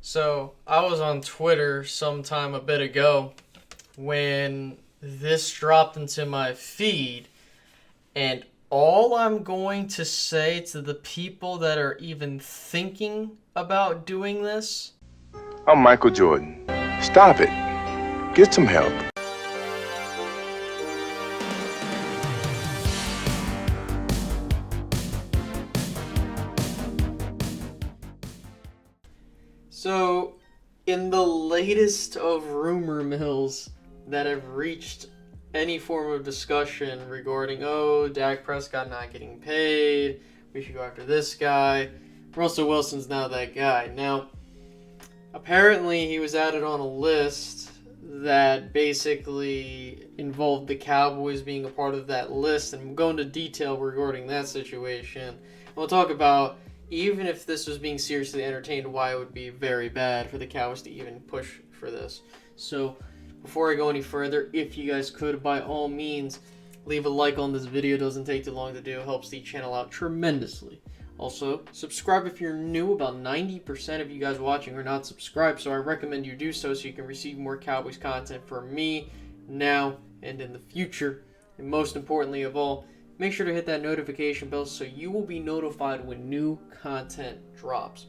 So I was on Twitter sometime a bit ago when this dropped into my feed, and all I'm going to say to the people that are even thinking about doing this. I'm Michael Jordan. Stop it. Get some help. So, in the latest of rumor mills that have reached any form of discussion regarding, Dak Prescott not getting paid, we should go after this guy, Russell Wilson's now that guy. Now, apparently he was added on a list that basically involved the Cowboys being a part of that list, and we'll go into detail regarding that situation. We'll talk about, even if this was being seriously entertained, why it would be very bad for the Cowboys to even push for this. So, before I go any further, if you guys could, by all means, leave a like on this video. It doesn't take too long to do. It helps the channel out tremendously. Also, subscribe if you're new. About 90% of you guys watching are not subscribed, so I recommend you do so you can receive more Cowboys content from me now and in the future. And most importantly of all, make sure to hit that notification bell so you will be notified when new content drops.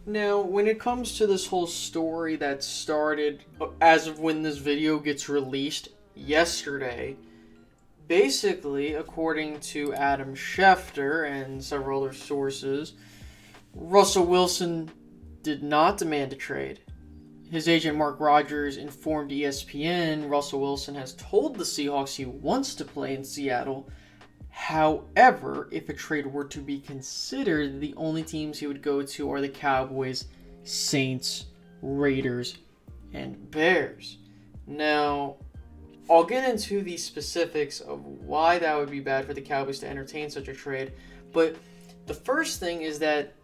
Now, when it comes to this whole story that started as of when this video gets released yesterday, basically, according to Adam Schefter and several other sources, Russell Wilson did not demand a trade. His agent Mark Rogers informed ESPN Russell Wilson has told the Seahawks he wants to play in Seattle. However, if a trade were to be considered, the only teams he would go to are the Cowboys, Saints, Raiders, and Bears. Now, I'll get into the specifics of why that would be bad for the Cowboys to entertain such a trade, but the first thing is that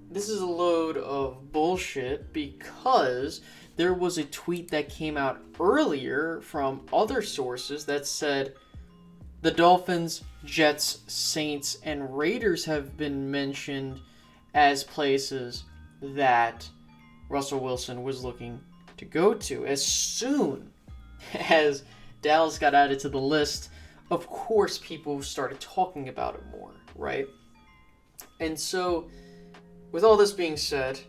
this is a load of bullshit because there was a tweet that came out earlier from other sources that said the Dolphins, Jets, Saints, and Raiders have been mentioned as places that Russell Wilson was looking to go to. As soon as Dallas got added to the list, of course people started talking about it more, right? And so, with all this being said,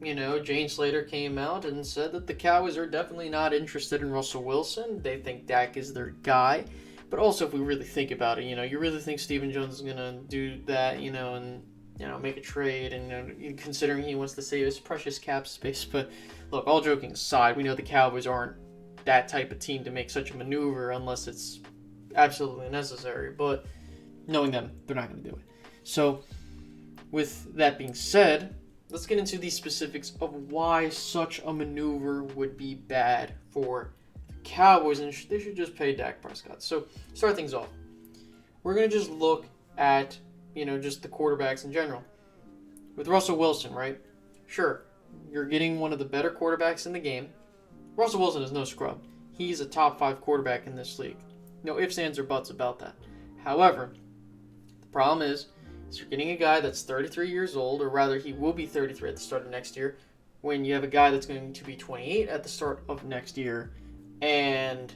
Jane Slater came out and said that the Cowboys are definitely not interested in Russell Wilson. They think Dak is their guy. But also, if we really think about it, you really think Stephen Jones is going to do that, and make a trade, and considering he wants to save his precious cap space. But look, all joking aside, we know the Cowboys aren't that type of team to make such a maneuver unless it's absolutely necessary. But knowing them, they're not going to do it. So, with that being said, let's get into the specifics of why such a maneuver would be bad for Cowboys, and they should just pay Dak Prescott. So, start things off. We're going to just look at, just the quarterbacks in general. With Russell Wilson, right? Sure, you're getting one of the better quarterbacks in the game. Russell Wilson is no scrub. He's a top 5 quarterback in this league. No ifs, ands, or buts about that. However, the problem is you're getting a guy that's 33 years old, or rather he will be 33 at the start of next year, when you have a guy that's going to be 28 at the start of next year. And,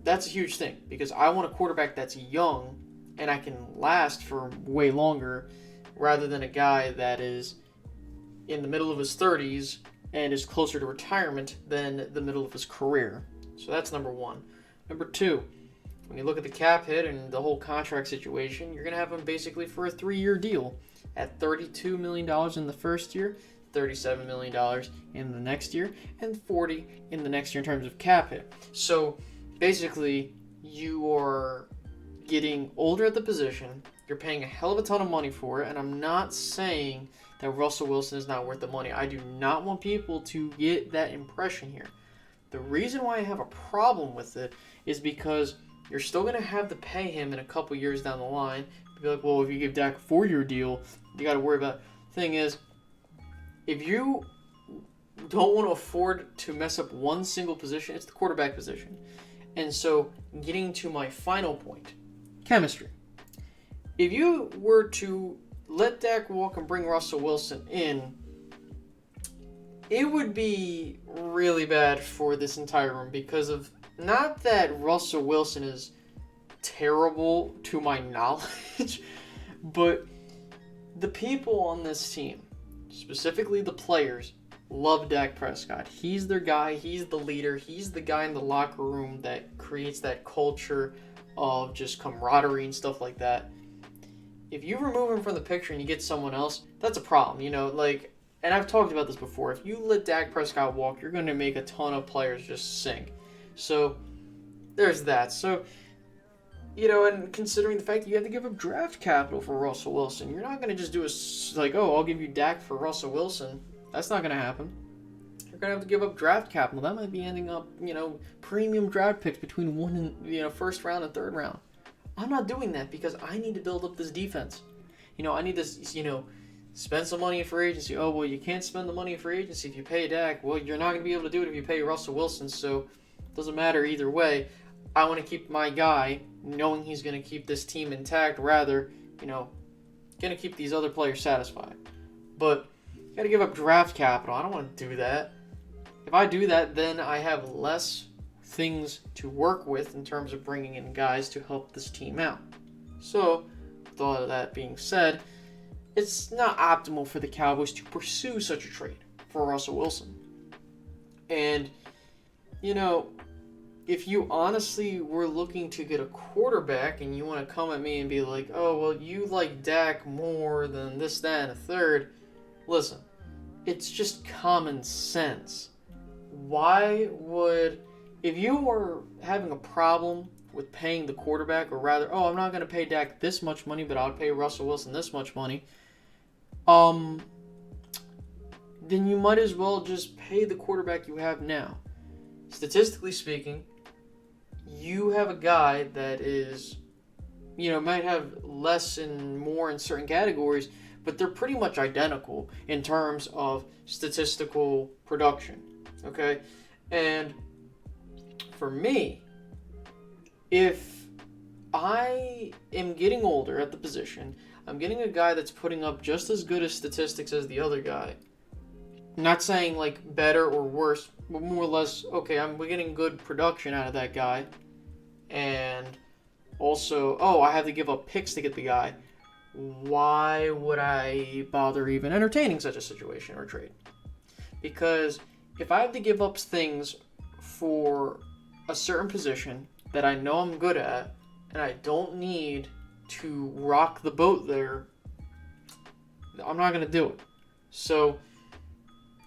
that's a huge thing because I want a quarterback that's young and I can last for way longer rather than a guy that is in the middle of his 30s and is closer to retirement than the middle of his career. So that's number one. Number two, when you look at the cap hit and the whole contract situation, you're going to have him basically for a 3-year deal at $32 million in the first year, $37 million in the next year, and $40 in the next year in terms of cap hit. So basically, you are getting older at the position. You're paying a hell of a ton of money for it, and I'm not saying that Russell Wilson is not worth the money. I do not want people to get that impression here. The reason why I have a problem with it is because you're still going to have to pay him in a couple years down the line. You'll be like, well, if you give Dak a 4-year deal, you got to worry about it. The thing is, if you don't want to afford to mess up one single position, it's the quarterback position. And so, getting to my final point, chemistry. If you were to let Dak walk and bring Russell Wilson in, it would be really bad for this entire room because of, not that Russell Wilson is terrible to my knowledge, but the people on this team, specifically the players, love Dak Prescott. He's their guy. He's the leader. He's the guy in the locker room that creates that culture of just camaraderie and stuff like that. If you remove him from the picture and you get someone else, that's a problem, you know, like, and I've talked about this before. If you let Dak Prescott walk, you're going to make a ton of players just sink. So, there's that. So, you know, and considering the fact that you have to give up draft capital for Russell Wilson, you're not going to just do like, oh, I'll give you Dak for Russell Wilson. That's not going to happen. You're going to have to give up draft capital. That might be ending up, you know, premium draft picks between first round and third round. I'm not doing that because I need to build up this defense. You know, I need to, spend some money in free agency. Oh, well, you can't spend the money in free agency if you pay Dak. Well, you're not going to be able to do it if you pay Russell Wilson, so it doesn't matter either way. I want to keep my guy, knowing he's going to keep this team intact, rather, going to keep these other players satisfied. But you got to give up draft capital. I don't want to do that. If I do that, then I have less things to work with in terms of bringing in guys to help this team out. So, with all of that being said, it's not optimal for the Cowboys to pursue such a trade for Russell Wilson. And, if you honestly were looking to get a quarterback and you want to come at me and be like, oh, well, you like Dak more than this, that, and a third, listen, it's just common sense. Why would, if you were having a problem with paying the quarterback, or rather, oh, I'm not going to pay Dak this much money, but I'll pay Russell Wilson this much money, then you might as well just pay the quarterback you have now. Statistically speaking, you have a guy that is, might have less and more in certain categories, but they're pretty much identical in terms of statistical production, okay? And for me, if I am getting older at the position, I'm getting a guy that's putting up just as good as statistics as the other guy. I'm not saying like better or worse, but more or less, okay, we're getting good production out of that guy. And also, I have to give up picks to get the guy. Why would I bother even entertaining such a situation or trade? Because if I have to give up things for a certain position that I know I'm good at, and I don't need to rock the boat there, I'm not going to do it. So,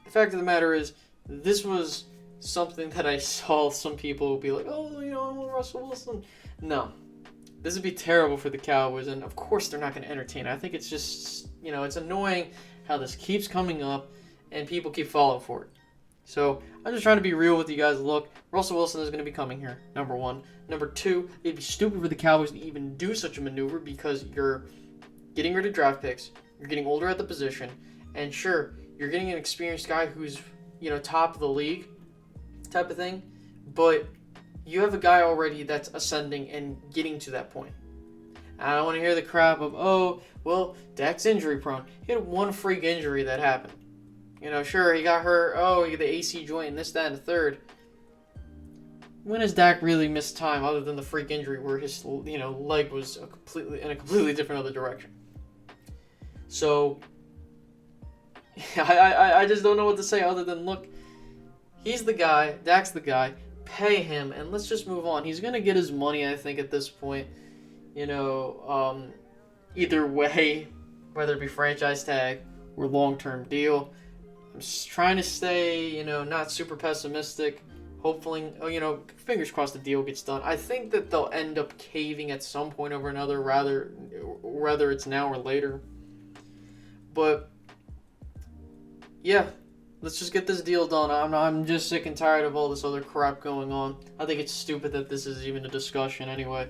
the fact of the matter is, this was something that I saw some people be like, oh, I want Russell Wilson. No. This would be terrible for the Cowboys, and of course they're not going to entertain it. I think it's just, it's annoying how this keeps coming up, and people keep falling for it. So, I'm just trying to be real with you guys. Look, Russell Wilson is going to be coming here, number one. Number two, it'd be stupid for the Cowboys to even do such a maneuver because you're getting rid of draft picks, you're getting older at the position, and sure, you're getting an experienced guy who's, top of the league type of thing, but you have a guy already that's ascending and getting to that point. I don't want to hear the crap of, oh, well, Dak's injury prone. He had one freak injury that happened. Sure, he got hurt. Oh, he had the AC joint and this, that, and the third. When has Dak really missed time other than the freak injury where his, leg was in a completely different other direction? So, I just don't know what to say other than, look, he's the guy, Dak's the guy, pay him, and let's just move on. He's going to get his money, I think, at this point. Either way, whether it be franchise tag or long-term deal. I'm just trying to stay, not super pessimistic. Hopefully, fingers crossed the deal gets done. I think that they'll end up caving at some point over another, whether it's now or later. But, yeah, let's just get this deal done. I'm just sick and tired of all this other crap going on. I think it's stupid that this is even a discussion anyway.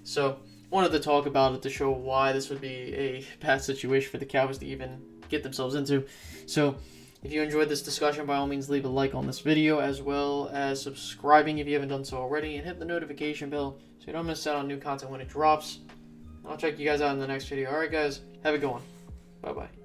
So, wanted to talk about it to show why this would be a bad situation for the Cowboys to even get themselves into. So, if you enjoyed this discussion, by all means, leave a like on this video, as well as subscribing if you haven't done so already, and hit the notification bell so you don't miss out on new content when it drops. I'll check you guys out in the next video. Alright, guys, have a good one. Bye-bye.